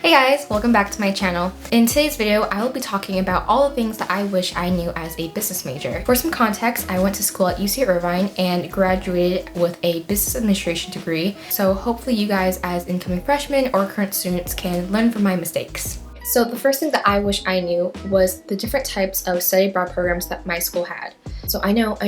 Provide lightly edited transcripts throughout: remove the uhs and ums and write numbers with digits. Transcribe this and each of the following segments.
Hey guys, welcome back to my channel. In today's video, I will be talking about all the things that I wish I knew as a business major. For some context, I went to school at UCI Irvine and graduated with a business administration degree. So hopefully you guys as incoming freshmen or current students can learn from my mistakes. So the first thing that I wish I knew was the different types of study abroad programs that my school had. So I know,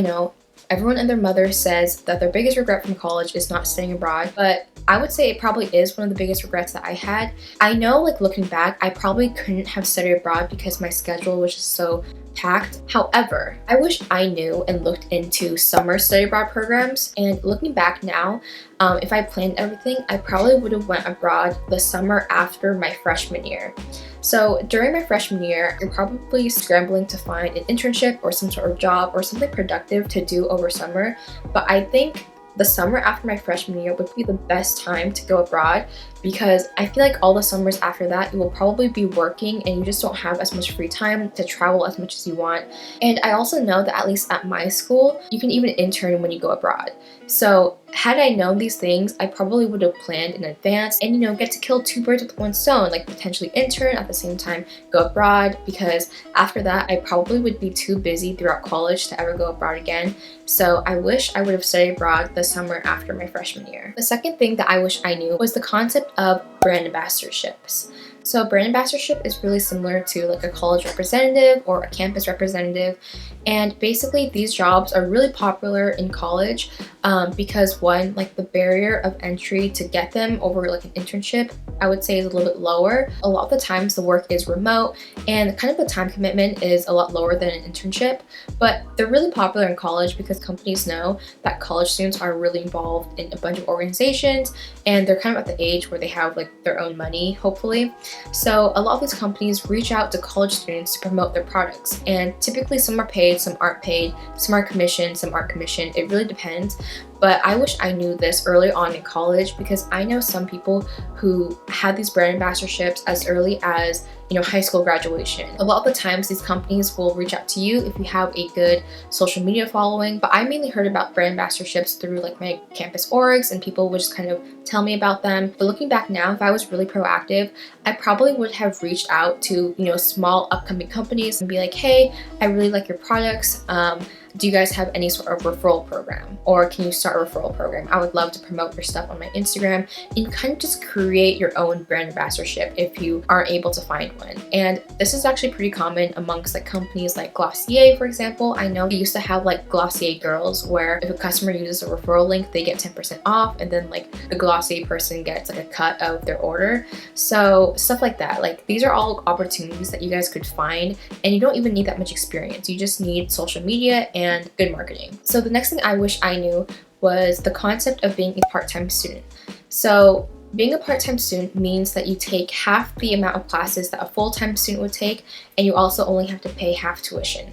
everyone and their mother says that their biggest regret from college is not studying abroad, but I would say it probably is one of the biggest regrets that I had. I know, like, looking back, I probably couldn't have studied abroad because my schedule was just so packed. However, I wish I knew and looked into summer study abroad programs. And looking back now, if I planned everything, I probably would have went abroad the summer after my freshman year. So during my freshman year, you're probably scrambling to find an internship or some sort of job or something productive to do over summer. But I think the summer after my freshman year would be the best time to go abroad, because I feel like all the summers after that you will probably be working and you just don't have as much free time to travel as much as you want. And I also know that at least at my school, you can even intern when you go abroad. So had I known these things, I probably would have planned in advance and, get to kill two birds with one stone, like potentially intern at the same time go abroad, because after that I probably would be too busy throughout college to ever go abroad again. So I wish I would have studied abroad the summer after my freshman year. The second thing that I wish I knew was the concept of brand ambassadorships. So brand ambassadorship is really similar to like a college representative or a campus representative. And basically these jobs are really popular in college because one, like the barrier of entry to get them over like an internship, I would say is a little bit lower. A lot of the times the work is remote and kind of the time commitment is a lot lower than an internship, but they're really popular in college because companies know that college students are really involved in a bunch of organizations and they're kind of at the age where they have like their own money, hopefully. So a lot of these companies reach out to college students to promote their products, and typically some are paid, some aren't paid, some are commissioned, some aren't commissioned. It really depends. But I wish I knew this early on in college, because I know some people who had these brand ambassadorships as early as high school graduation. A lot of the times these companies will reach out to you if you have a good social media following, but I mainly heard about brand ambassadorships through like my campus orgs, and people would just kind of tell me about them. But looking back now, if I was really proactive, I probably would have reached out to small upcoming companies and be like, hey, I really like your products. Do you guys have any sort of referral program, or can you start a referral program? I would love to promote your stuff on my Instagram, and kind of just create your own brand ambassadorship if you aren't able to find one. And this is actually pretty common amongst like companies like Glossier, for example. I know they used to have like Glossier girls, where if a customer uses a referral link, they get 10% off, and then like the Glossier person gets like a cut of their order. So stuff like that. Like these are all opportunities that you guys could find, and you don't even need that much experience. You just need social media and good marketing. So the next thing I wish I knew was the concept of being a part-time student. So being a part-time student means that you take half the amount of classes that a full-time student would take, and you also only have to pay half tuition.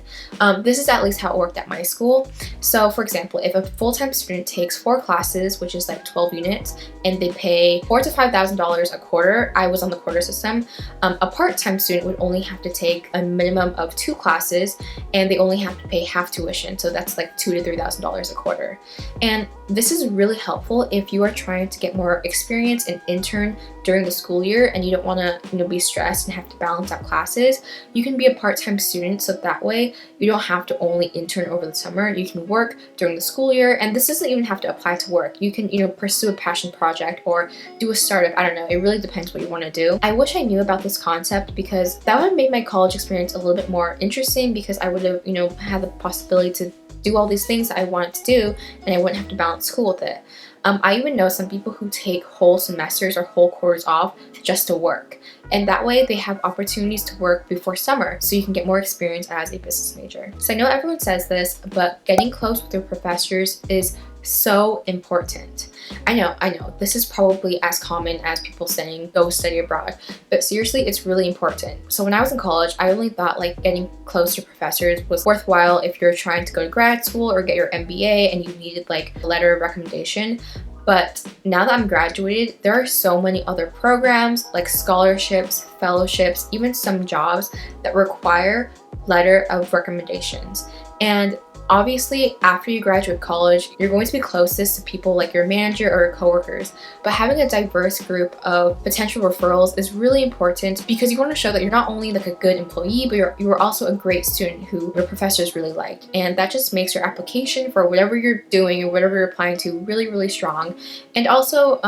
This is at least how it worked at my school. So for example, if a full-time student takes 4 classes, which is like 12 units, and they pay $4,000 to $5,000 a quarter, I was on the quarter system, a part-time student would only have to take a minimum of 2 classes, and they only have to pay half tuition. So that's like $2,000 to $3,000 a quarter. And this is really helpful if you are trying to get more experience and intern during the school year and you don't want to be stressed and have to balance out classes. You can be a part-time student, so that way you don't have to only intern over the summer. You can work during the school year, and this doesn't even have to apply to work. You can pursue a passion project or do a startup. I don't know, it really depends what you want to do. I wish I knew about this concept, because that would have made my college experience a little bit more interesting, because I would have had the possibility to do all these things that I wanted to do, and I wouldn't have to balance school with it. I even know some people who take whole semesters or whole quarters off just to work. And that way they have opportunities to work before summer, so you can get more experience as a business major. So I know everyone says this, but getting close with your professors is so important. I know, this is probably as common as people saying go study abroad, but seriously, it's really important. So when I was in college, I only thought like getting close to professors was worthwhile if you're trying to go to grad school or get your MBA and you needed like a letter of recommendation. But now that I'm graduated, there are so many other programs like scholarships, fellowships, even some jobs that require letter of recommendations. And Obviously, after you graduate college, you're going to be closest to people like your manager or your coworkers, but having a diverse group of potential referrals is really important because you want to show that you're not only like a good employee, but you're also a great student who your professors really like. And that just makes your application for whatever you're doing or whatever you're applying to really, really strong. And also,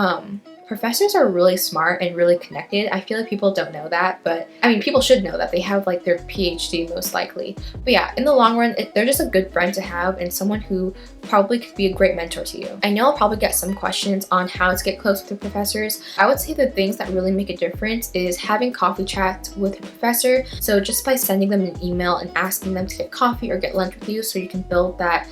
professors are really smart and really connected. I feel like people don't know that, but I mean, people should know that. They have like their PhD most likely. But yeah, in the long run, they're just a good friend to have and someone who probably could be a great mentor to you. I know I'll probably get some questions on how to get close with your professors. I would say the things that really make a difference is having coffee chats with your professor. So just by sending them an email and asking them to get coffee or get lunch with you so you can build that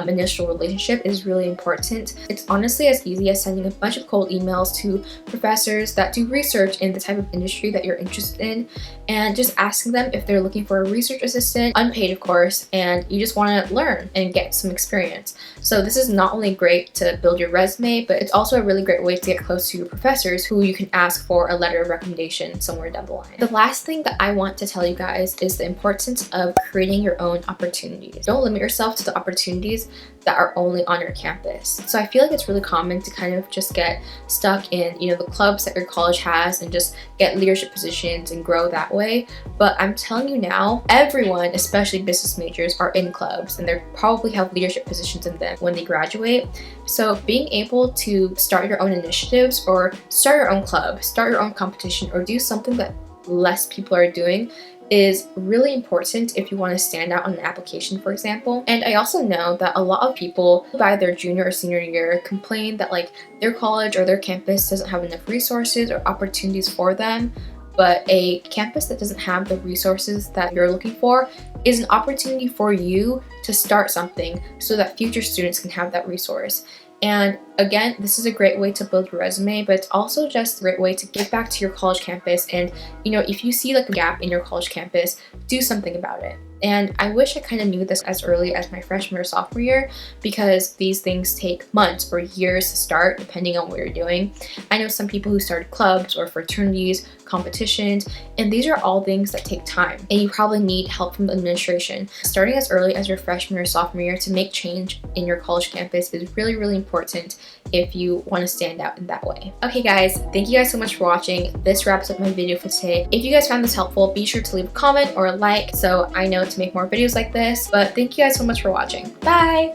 initial relationship is really important. It's honestly as easy as sending a bunch of cold emails to professors that do research in the type of industry that you're interested in and just asking them if they're looking for a research assistant, unpaid of course, and you just want to learn and get some experience. So this is not only great to build your resume, but it's also a really great way to get close to your professors who you can ask for a letter of recommendation somewhere down the line. The last thing that I want to tell you guys is the importance of creating your own opportunities. Don't limit yourself to the opportunities that are only on your campus. So I feel like it's really common to kind of just get stuck in, the clubs that your college has and just get leadership positions and grow that way. But I'm telling you now, everyone, especially business majors, are in clubs and they probably have leadership positions in them when they graduate. So being able to start your own initiatives or start your own club, start your own competition, or do something that less people are doing is really important if you want to stand out on an application, for example. And I also know that a lot of people by their junior or senior year complain that like their college or their campus doesn't have enough resources or opportunities for them. But a campus that doesn't have the resources that you're looking for is an opportunity for you to start something so that future students can have that resource. And again, this is a great way to build your resume, but it's also just a great way to give back to your college campus. And, if you see like a gap in your college campus, do something about it. And I wish I kind of knew this as early as my freshman or sophomore year because these things take months or years to start depending on what you're doing. I know some people who started clubs or fraternities, competitions, and these are all things that take time. And you probably need help from the administration. Starting as early as your freshman or sophomore year to make change in your college campus is really, really important if you want to stand out in that way. Okay guys, thank you guys so much for watching. This wraps up my video for today. If you guys found this helpful, be sure to leave a comment or a like so I know to make more videos like this. But thank you guys so much for watching. Bye!